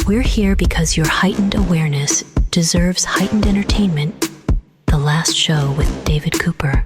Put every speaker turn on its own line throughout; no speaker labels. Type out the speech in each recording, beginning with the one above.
We're here because your heightened awareness deserves heightened entertainment. The Last Show with David Cooper.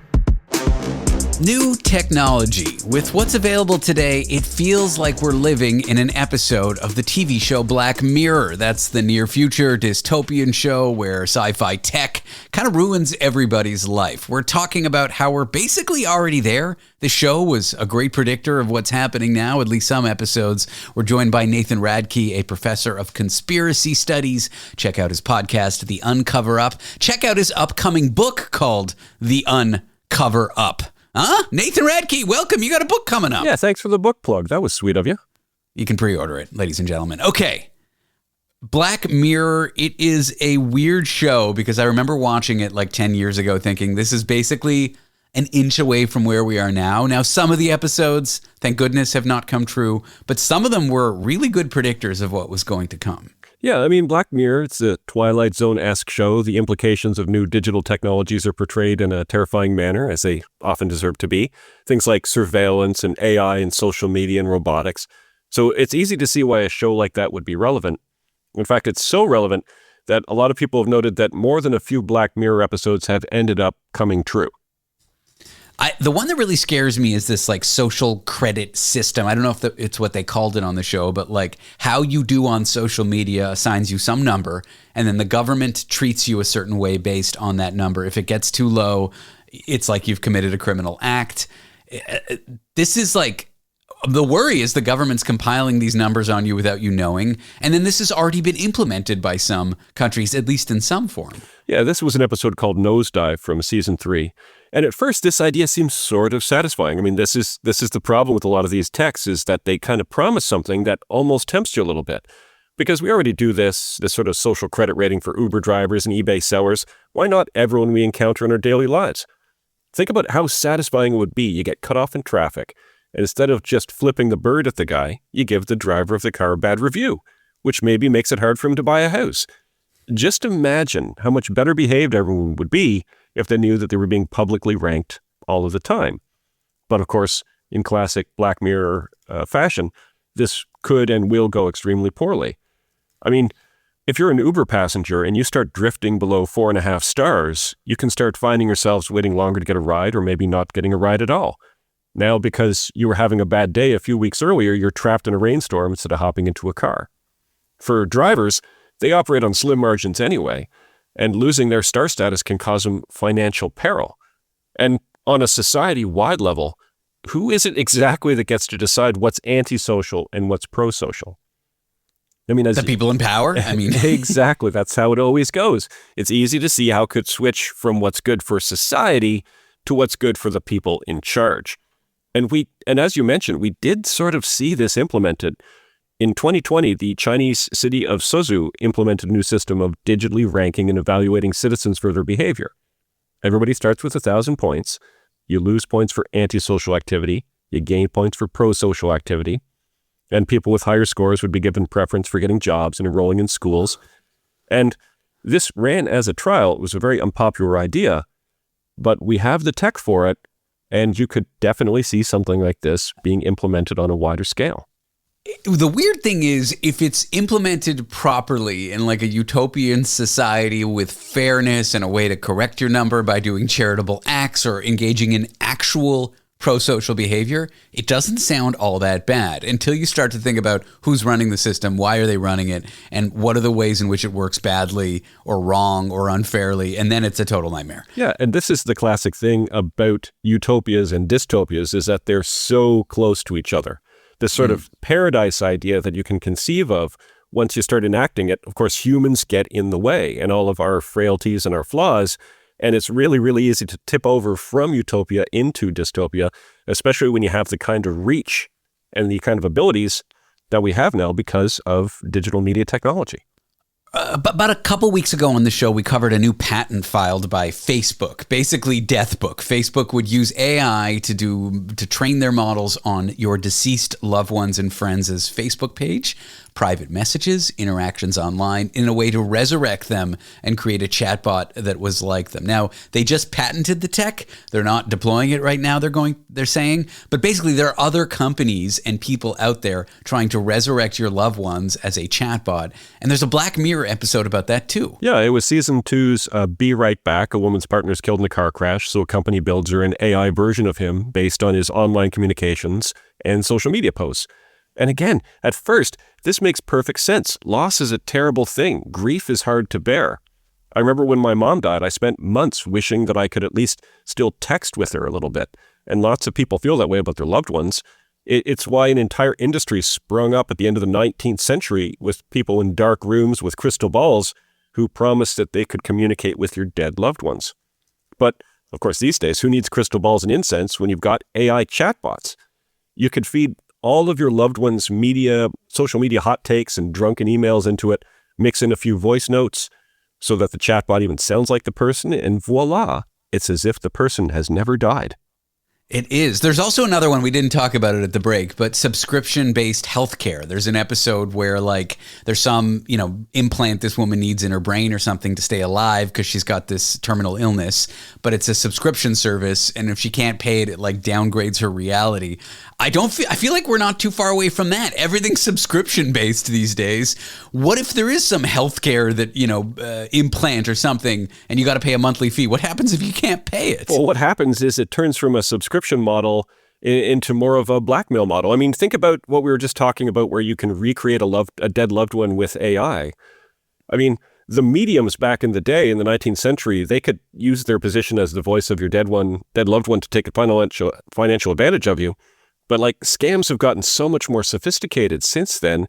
New technology. With what's available today, it feels like we're living in an episode of the TV show Black Mirror. That's the near future dystopian show where sci-fi tech kind of ruins everybody's life. We're talking about how we're basically already there. The show was a great predictor of what's happening now, at least some episodes. We're joined by Nathan Radke, a professor of conspiracy studies. Check out his podcast, The Uncover Up. Check out his upcoming book called The Uncover Up. Nathan Radke, welcome. You got a book coming up.
Yeah, thanks for the book plug. That was sweet of you.
You can pre-order it, ladies and gentlemen. Okay. Black Mirror, it is a weird show because I remember watching it like 10 years ago thinking this is basically an inch away from where we are now. Now, some of the episodes, thank goodness, have not come true, but some of them were really good predictors of what was going to come.
Yeah, I mean, Black Mirror, it's a Twilight Zone-esque show. The implications of new digital technologies are portrayed in a terrifying manner, as they often deserve to be. Things like surveillance and AI and social media and robotics. So it's easy to see why a show like that would be relevant. In fact, it's so relevant that a lot of people have noted that more than a few Black Mirror episodes have ended up coming true.
The one that really scares me is this like social credit system. I don't know if it's what they called it on the show, but like how you do on social media assigns you some number and then the government treats you a certain way based on that number. If it gets too low, it's like you've committed a criminal act. This is like, the worry is the government's compiling these numbers on you without you knowing. And then this has already been implemented by some countries, at least in some form.
Yeah, this was an episode called Nosedive from season 3. And at first, this idea seems sort of satisfying. I mean, this is the problem with a lot of these texts is that they kind of promise something that almost tempts you a little bit. Because we already do this sort of social credit rating for Uber drivers and eBay sellers. Why not everyone we encounter in our daily lives? Think about how satisfying it would be. You get cut off in traffic. And instead of just flipping the bird at the guy, you give the driver of the car a bad review, which maybe makes it hard for him to buy a house. Just imagine how much better behaved everyone would be if they knew that they were being publicly ranked all of the time. But of course, in classic Black Mirror fashion, this could and will go extremely poorly. I mean, if you're an Uber passenger and you start drifting below 4.5 stars, you can start finding yourselves waiting longer to get a ride or maybe not getting a ride at all. Now, because you were having a bad day a few weeks earlier, you're trapped in a rainstorm instead of hopping into a car. For drivers, they operate on slim margins anyway, and losing their star status can cause them financial peril. And on a society-wide level, who is it exactly that gets to decide what's antisocial and what's pro-social? I mean,
the people in power? I mean,
exactly. That's how it always goes. It's easy to see how it could switch from what's good for society to what's good for the people in charge. And as you mentioned, we did sort of see this implemented. In 2020, the Chinese city of Suzhou implemented a new system of digitally ranking and evaluating citizens for their behavior. Everybody starts with 1,000 points. You lose points for antisocial activity. You gain points for pro-social activity. And people with higher scores would be given preference for getting jobs and enrolling in schools. And this ran as a trial. It was a very unpopular idea, but we have the tech for it. And you could definitely see something like this being implemented on a wider scale.
The weird thing is, if it's implemented properly in like a utopian society with fairness and a way to correct your number by doing charitable acts or engaging in actual pro-social behavior, it doesn't sound all that bad until you start to think about who's running the system, why are they running it, and what are the ways in which it works badly or wrong or unfairly, and then it's a total nightmare.
Yeah, and this is the classic thing about utopias and dystopias is that they're so close to each other. This sort of paradise idea that you can conceive of, once you start enacting it, of course, humans get in the way and all of our frailties and our flaws. And it's really, really easy to tip over from utopia into dystopia, especially when you have the kind of reach and the kind of abilities that we have now because of digital media technology.
About a couple weeks ago on the show, we covered a new patent filed by Facebook, basically Death Book. Facebook would use AI to train their models on your deceased loved ones and friends' Facebook page. private messages, interactions online, in a way to resurrect them and create a chatbot that was like them. Now, they just patented the tech. They're not deploying it right now, they're saying. But basically, there are other companies and people out there trying to resurrect your loved ones as a chatbot. And there's a Black Mirror episode about that too.
Yeah, it was season 2's Be Right Back. A woman's partner is killed in a car crash, so a company builds her an AI version of him based on his online communications and social media posts. And again, at first, this makes perfect sense. Loss is a terrible thing. Grief is hard to bear. I remember when my mom died, I spent months wishing that I could at least still text with her a little bit. And lots of people feel that way about their loved ones. It's why an entire industry sprung up at the end of the 19th century with people in dark rooms with crystal balls who promised that they could communicate with your dead loved ones. But, of course, these days, who needs crystal balls and incense when you've got AI chatbots? You could feed all of your loved ones' social media hot takes and drunken emails into it, mix in a few voice notes so that the chatbot even sounds like the person, and voila, it's as if the person has never died.
It is. There's also another one, we didn't talk about it at the break, but subscription-based healthcare. There's an episode where there's some, implant this woman needs in her brain or something to stay alive because she's got this terminal illness, but it's a subscription service, and if she can't pay it, it downgrades her reality. I feel like we're not too far away from that. Everything's subscription-based these days. What if there is some healthcare that, implant or something, and you got to pay a monthly fee? What happens if you can't pay it?
Well, what happens is it turns from a subscription model into more of a blackmail model. I mean, think about what we were just talking about where you can recreate a dead loved one with AI. I mean, the mediums back in the day in the 19th century, they could use their position as the voice of your dead loved one to take a financial advantage of you. But scams have gotten so much more sophisticated since then.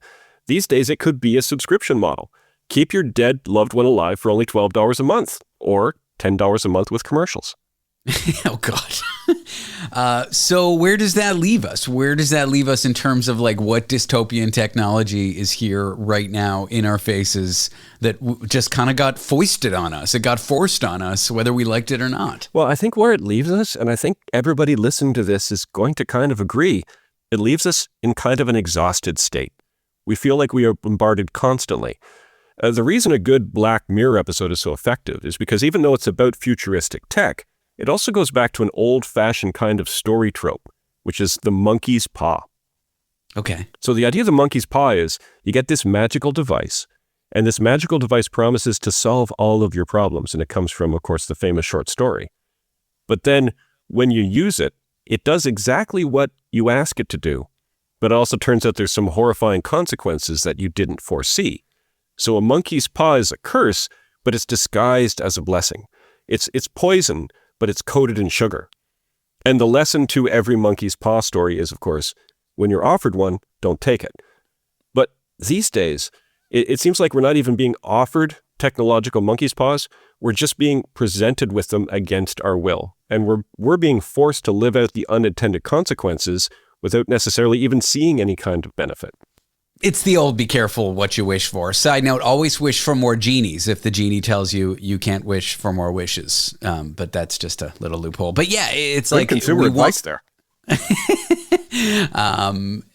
These days, it could be a subscription model. Keep your dead loved one alive for only $12 a month or $10 a month with commercials.
Oh, God. So where does that leave us? Where does that leave us in terms of what dystopian technology is here right now in our faces that just kind of got foisted on us? It got forced on us, whether we liked it or not.
Well, I think where it leaves us, and I think everybody listening to this is going to kind of agree, it leaves us in kind of an exhausted state. We feel like we are bombarded constantly. The reason a good Black Mirror episode is so effective is because even though it's about futuristic tech, it also goes back to an old-fashioned kind of story trope, which is the monkey's paw.
Okay.
So the idea of the monkey's paw is you get this magical device, and this magical device promises to solve all of your problems, and it comes from, of course, the famous short story. But then when you use it, it does exactly what you ask it to do, but it also turns out there's some horrifying consequences that you didn't foresee. So a monkey's paw is a curse, but it's disguised as a blessing. It's poison, but it's coated in sugar. And the lesson to every monkey's paw story is, of course, when you're offered one, don't take it. But these days, it seems like we're not even being offered technological monkey's paws. We're just being presented with them against our will. And we're being forced to live out the unintended consequences without necessarily even seeing any kind of benefit.
It's the old be careful what you wish for. Side note, always wish for more genies if the genie tells you you can't wish for more wishes. But that's just a little loophole. But yeah, it's
good consumer advice there.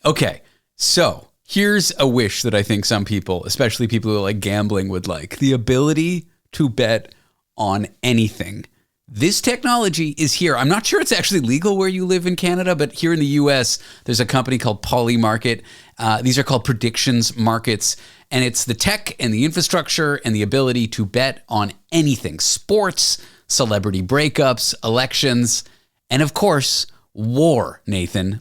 Okay, so here's a wish that I think some people, especially people who like gambling, would like. The ability to bet on anything. This technology is here. I'm not sure it's actually legal where you live in Canada, but here in the US, there's a company called Polymarket. These are called predictions markets, and it's the tech and the infrastructure and the ability to bet on anything. Sports, celebrity breakups, elections, and of course, war, Nathan.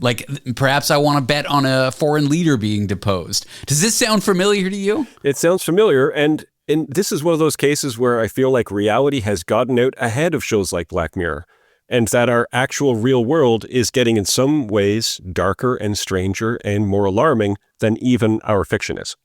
Perhaps I want to bet on a foreign leader being deposed. Does this sound familiar to you?
It sounds familiar, and this is one of those cases where I feel like reality has gotten out ahead of shows like Black Mirror, and that our actual real world is getting in some ways darker and stranger and more alarming than even our fiction is.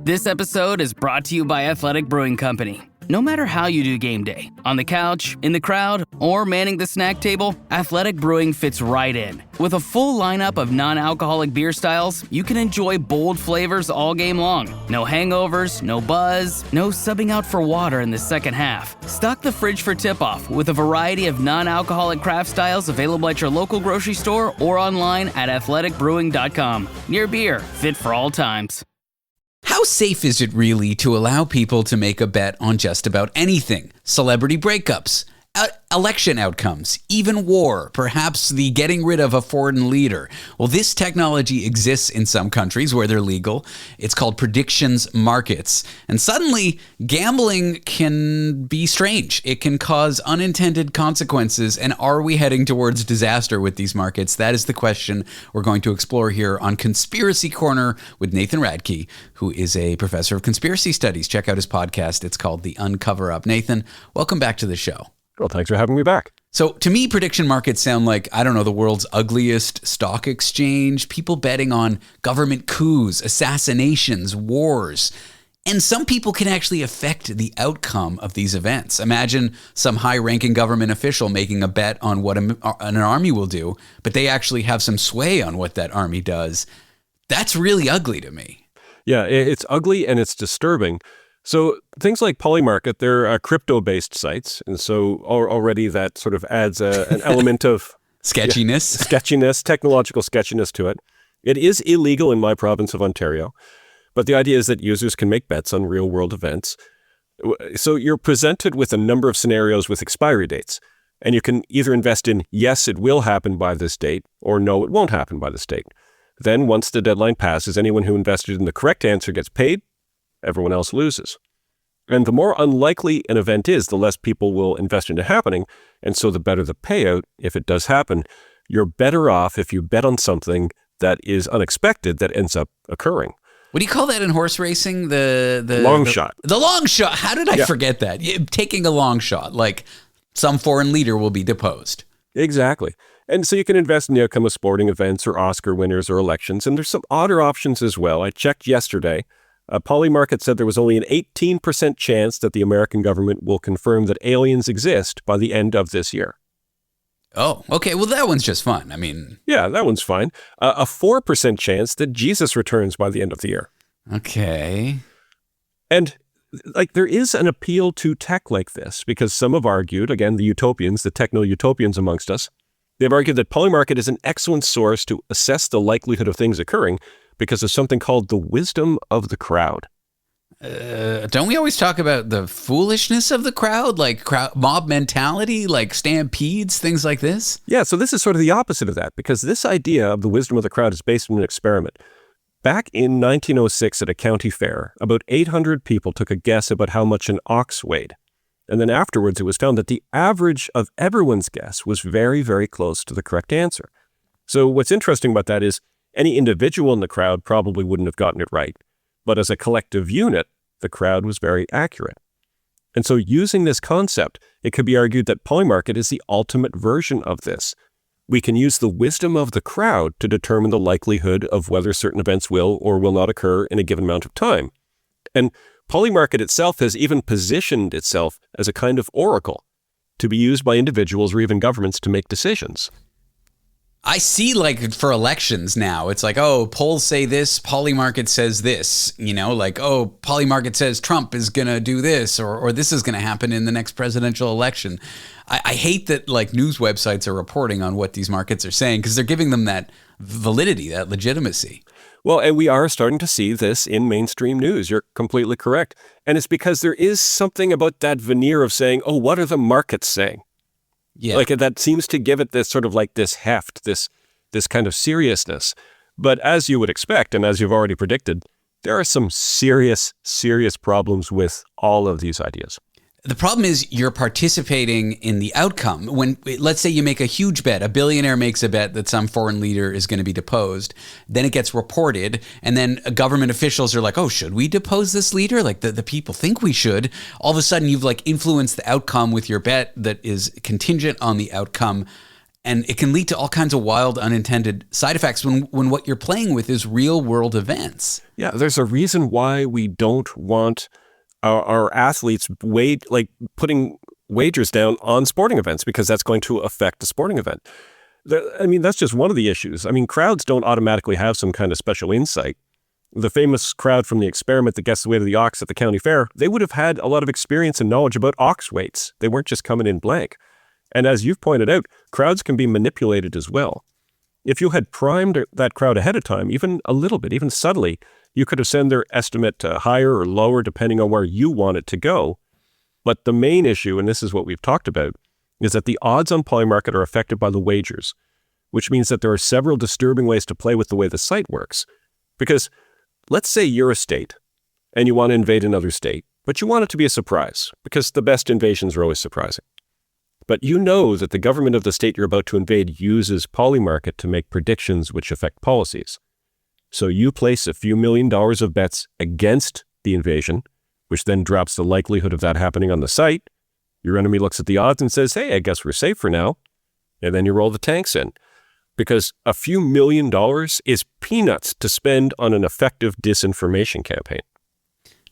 This episode is brought to you by Athletic Brewing Company. No matter how you do game day, on the couch, in the crowd, or manning the snack table, Athletic Brewing fits right in. With a full lineup of non-alcoholic beer styles, you can enjoy bold flavors all game long. No hangovers, no buzz, no subbing out for water in the second half. Stock the fridge for tip-off with a variety of non-alcoholic craft styles available at your local grocery store or online at athleticbrewing.com. Near beer, fit for all times.
How safe is it really to allow people to make a bet on just about anything? Celebrity breakups, election outcomes, even war, perhaps the getting rid of a foreign leader. Well, this technology exists in some countries where they're legal. It's called predictions markets. And suddenly, gambling can be strange. It can cause unintended consequences. And are we heading towards disaster with these markets? That is the question we're going to explore here on Conspiracy Corner with Nathan Radke, who is a professor of conspiracy studies. Check out his podcast. It's called The Uncover Up. Nathan, welcome back to the show.
Well, thanks for having me back.
So to me, prediction markets sound like, I don't know, the world's ugliest stock exchange, people betting on government coups, assassinations, wars. And some people can actually affect the outcome of these events. Imagine some high-ranking government official making a bet on what an army will do, but they actually have some sway on what that army does. That's really ugly to me.
Yeah, it's ugly and it's disturbing. So things like Polymarket, they're crypto-based sites. And so already that sort of adds an element of
sketchiness,
technological sketchiness to it. It is illegal in my province of Ontario, but the idea is that users can make bets on real-world events. So you're presented with a number of scenarios with expiry dates, and you can either invest in, yes, it will happen by this date, or no, it won't happen by this date. Then once the deadline passes, anyone who invested in the correct answer gets paid. Everyone else loses. And the more unlikely an event is, the less people will invest into happening. And so the better the payout, if it does happen. You're better off if you bet on something that is unexpected that ends up occurring.
What do you call that in horse racing? The
long shot.
The long shot. How did I forget that? Taking a long shot, like some foreign leader will be deposed.
Exactly. And so you can invest in the outcome of sporting events or Oscar winners or elections. And there's some odder options as well. I checked yesterday. Polymarket said there was only an 18% chance that the American government will confirm that aliens exist by the end of this year.
Oh, okay. Well, that one's just fun. I mean...
Yeah, that one's fine. A 4% chance that Jesus returns by the end of the year.
Okay.
And there is an appeal to tech like this because some have argued, again, the utopians, the techno-utopians amongst us, they've argued that Polymarket is an excellent source to assess the likelihood of things occurring because of something called the wisdom of the crowd.
Don't we always talk about the foolishness of the crowd, like mob mentality, like stampedes, things like this?
Yeah, so this is sort of the opposite of that, because this idea of the wisdom of the crowd is based on an experiment. Back in 1906 at a county fair, about 800 people took a guess about how much an ox weighed. And then afterwards, it was found that the average of everyone's guess was very, very close to the correct answer. So what's interesting about that is any individual in the crowd probably wouldn't have gotten it right. But as a collective unit, the crowd was very accurate. And so using this concept, it could be argued that Polymarket is the ultimate version of this. We can use the wisdom of the crowd to determine the likelihood of whether certain events will or will not occur in a given amount of time. And Polymarket itself has even positioned itself as a kind of oracle to be used by individuals or even governments to make decisions.
I see, like, for elections now, it's like, oh, polls say this, Polymarket says this, like, oh, Polymarket says Trump is going to do this, or this is going to happen in the next presidential election. I hate that, like, news websites are reporting on what these markets are saying because they're giving them that validity, that legitimacy.
Well, and we are starting to see this in mainstream news. You're completely correct. And it's because there is something about that veneer of saying, oh, what are the markets saying?
Yeah.
Like that seems to give it this sort of like this heft, this kind of seriousness. But as you would expect, and as you've already predicted, there are some serious, serious problems with all of these ideas.
The problem is you're participating in the outcome. When, let's say you make a huge bet, a billionaire makes a bet that some foreign leader is going to be deposed, then it gets reported, and then government officials are like, oh, should we depose this leader? Like the people think we should. All of a sudden you've like influenced the outcome with your bet that is contingent on the outcome. And it can lead to all kinds of wild, unintended side effects when what you're playing with is real world events.
Yeah, there's a reason why we don't want our athletes putting wagers down on sporting events, because that's going to affect the sporting event. I mean, that's just one of the issues. I mean, crowds don't automatically have some kind of special insight. The famous crowd from the experiment that guessed the weight of the ox at the county fair, they would have had a lot of experience and knowledge about ox weights. They weren't just coming in blank. And as you've pointed out, crowds can be manipulated as well. If you had primed that crowd ahead of time, even a little bit, even subtly, you could have sent their estimate higher or lower depending on where you want it to go. But the main issue, and this is what we've talked about, is that the odds on Polymarket are affected by the wagers, which means that there are several disturbing ways to play with the way the site works. Because let's say you're a state and you want to invade another state, but you want it to be a surprise, because the best invasions are always surprising. But you know that the government of the state you're about to invade uses Polymarket to make predictions which affect policies. So you place a few $1 million of bets against the invasion, which then drops the likelihood of that happening on the site. Your enemy looks at the odds and says, hey, I guess we're safe for now. And then you roll the tanks in. Because a few $1 million is peanuts to spend on an effective disinformation campaign.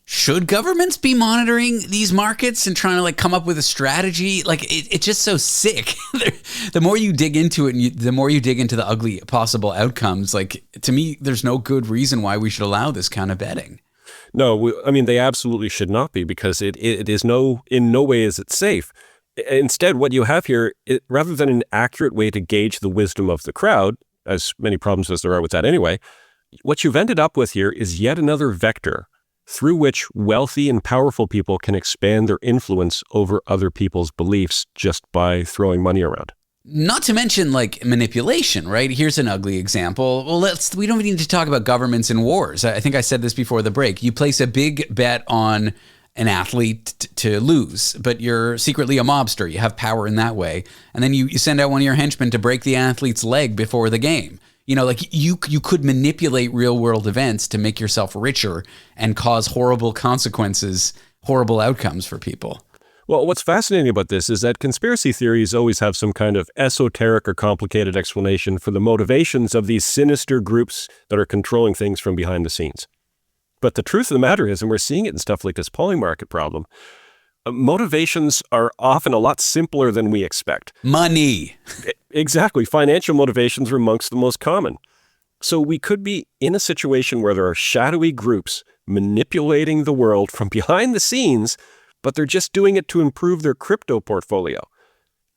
Should governments be monitoring these markets and trying to come up with a strategy? It's just so sick. The more you dig into it, and the more you dig into the ugly possible outcomes, to me, there's no good reason why we should allow this kind of betting.
No, they absolutely should not be, because it is in no way is it safe. Instead, what you have here, rather than an accurate way to gauge the wisdom of the crowd, as many problems as there are with that anyway, what you've ended up with here is yet another vector through which wealthy and powerful people can expand their influence over other people's beliefs just by throwing money around.
Not to mention manipulation, right? Here's an ugly example. Well, we don't need to talk about governments and wars. I think I said this before the break. You place a big bet on an athlete to lose, but you're secretly a mobster. You have power in that way. And then you send out one of your henchmen to break the athlete's leg before the game. You could manipulate real world events to make yourself richer and cause horrible consequences, horrible outcomes for people.
Well, what's fascinating about this is that conspiracy theories always have some kind of esoteric or complicated explanation for the motivations of these sinister groups that are controlling things from behind the scenes. But the truth of the matter is, and we're seeing it in stuff like this Polymarket problem, motivations are often a lot simpler than we expect.
Money.
Exactly. Financial motivations are amongst the most common. So we could be in a situation where there are shadowy groups manipulating the world from behind the scenes, but they're just doing it to improve their crypto portfolio.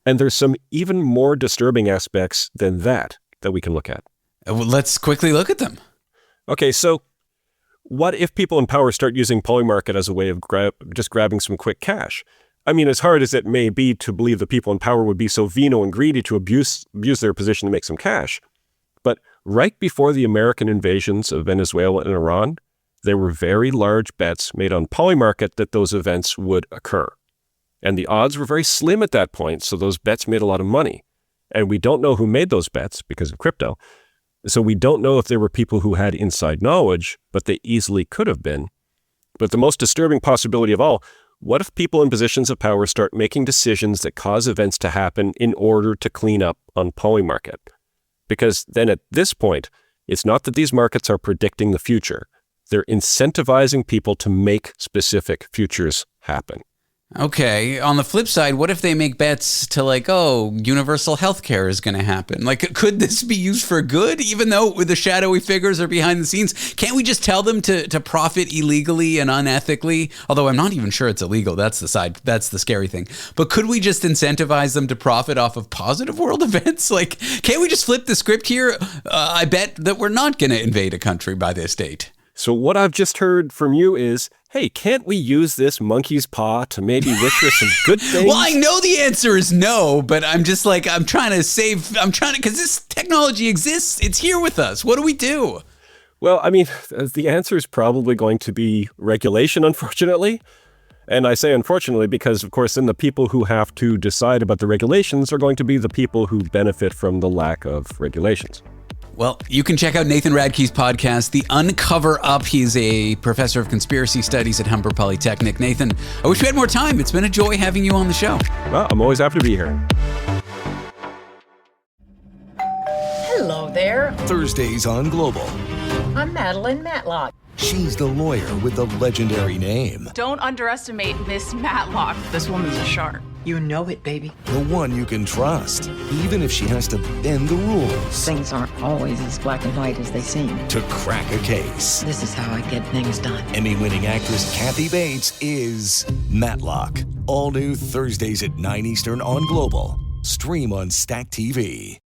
And there's some even more disturbing aspects than that we can look at.
Well, let's quickly look at them.
Okay, so what if people in power start using Polymarket as a way of just grabbing some quick cash? As hard as it may be to believe that people in power would be so venal and greedy to abuse their position to make some cash. But right before the American invasions of Venezuela and Iran, there were very large bets made on Polymarket that those events would occur. And the odds were very slim at that point, so those bets made a lot of money. And we don't know who made those bets because of crypto. So we don't know if there were people who had inside knowledge, but they easily could have been. But the most disturbing possibility of all, what if people in positions of power start making decisions that cause events to happen in order to clean up on Polymarket? Because then at this point, it's not that these markets are predicting the future. They're incentivizing people to make specific futures happen.
Okay. On the flip side, what if they make bets to universal healthcare is going to happen? Could this be used for good, even though the shadowy figures are behind the scenes? Can't we just tell them to profit illegally and unethically? Although I'm not even sure it's illegal. That's the scary thing. But could we just incentivize them to profit off of positive world events? Can't we just flip the script here? I bet that we're not going to invade a country by this date.
So what I've just heard from you is, hey, can't we use this monkey's paw to maybe wish for some good things?
Well, I know the answer is no, but I'm just because this technology exists. It's here with us. What do we do?
Well, the answer is probably going to be regulation, unfortunately. And I say unfortunately because, of course, then the people who have to decide about the regulations are going to be the people who benefit from the lack of regulations.
Well, you can check out Nathan Radke's podcast, The Uncover Up. He's a professor of conspiracy studies at Humber Polytechnic. Nathan, I wish we had more time. It's been a joy having you on the show.
Well, I'm always happy to be here.
Hello there.
Thursdays on Global.
I'm Madeline Matlock.
She's the lawyer with the legendary name.
Don't underestimate Miss Matlock. This woman's a shark.
You know it, baby.
The one you can trust, even if she has to bend the rules.
Things aren't always as black and white as they seem.
To crack a case.
This is how I get things done.
Emmy-winning actress Kathy Bates is Matlock. All new Thursdays at 9 Eastern on Global. Stream on Stack TV.